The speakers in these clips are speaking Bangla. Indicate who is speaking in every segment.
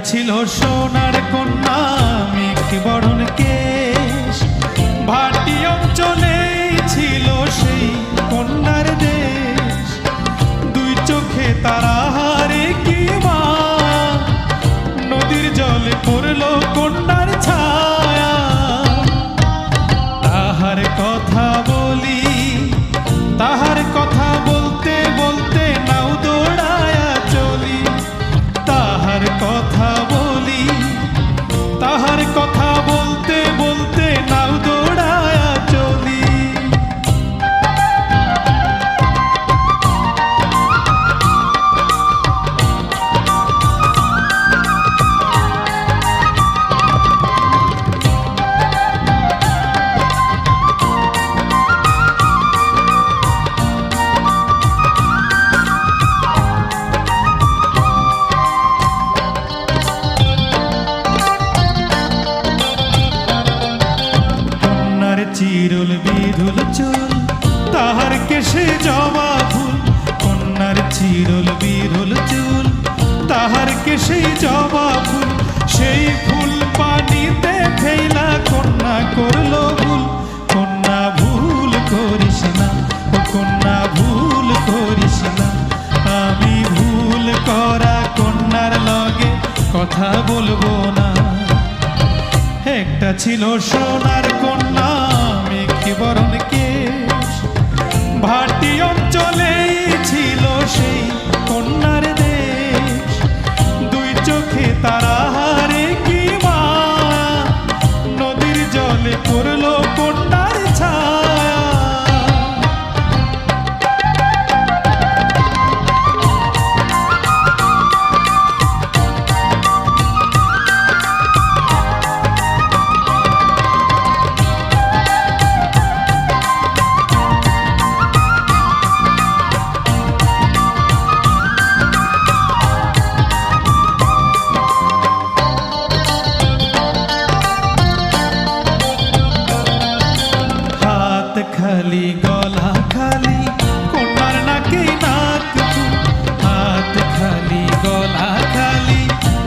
Speaker 1: ছিল সোনার কন্যা মেঘ বরণ কেশ, ভাটি অঞ্চলে ছিল সেই কন্যার দেশ। দুই চোখে তারা হারে কি মা, নদীর জলে পড়লো কন্যার ছায়া। তাহার কথা বলি, তাহার কথা বলতে বলতে নাও দৌড়ায়া চলি। তাহার কথা বলি, তাহার কথা বলতে বলতে নাও দৌড়ায়া চলি। চিরুল বিধুল চুল, তাহার কেশে জবা ফুল। কন্যার চিরুল বিধুল চুল, তাহার কেশে জবা ফুল। সেই ফুল পানিতে ফেলা কন্যা করলো ভুল। কন্যা ভুল করিস না, ও কন্যা ভুল করিস না। আমি ভুল করা কন্যার লগে কথা বলবো না। একটা ছিল সোনার কন্যা মেঘ বরণ কেশ, ভাটি অঞ্চলে ছিল সেই কন্যার দেশ। দুই চোখে তারা হারে কি মা, নদীর জলে পড়লো কন্যার ছায়া। খালি গলা খালি কন্যার নাকে নাক ফুল। হাত খালি গলা খালি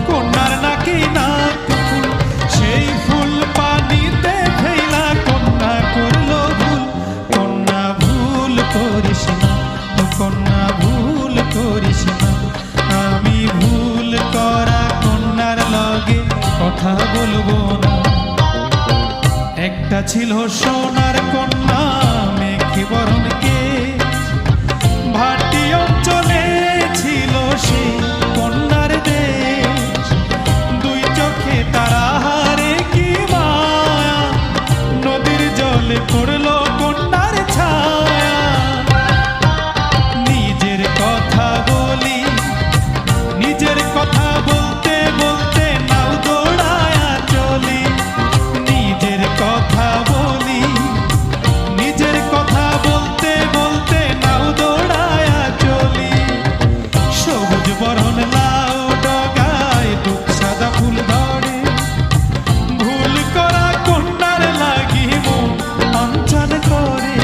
Speaker 1: কন্যার নাকে নাক ফুল। সেই ফুল পানিতে ফেলা কন্যা করলো ভুল। কন্যা ভুল করিস না, ও কন্যা ভুল করিস না। আমি ভুল করা কন্যার লগে কথা বলবো না। একটা ছিল সোনার কন্যা মেঘ বরণ কেশ, ভাটি অঞ্চলে ছিল সেই কন্যার দেশ। দুই চোখে তারা হারে কি মায়া, নদীর জলে পড়লো কন্যার ছায়া। নিজের কথা বলি, নিজের কথা বলতে বলতে নাও দৌড়ায়া চলি। নিজের কথা বলি, নিজের কথা বলতে বলতে নাও দৌড়ায়া চলি। সবুজ বরণ লাউ ডগায় দুঃখ সাদা ফুল ধরে, ভুল করা কন্যার লাগি মন অঞ্চল করে।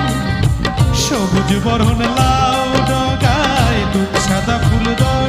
Speaker 1: সবুজ বরণ লাউ ডগায় দুঃখ সাদা ফুল ধরে।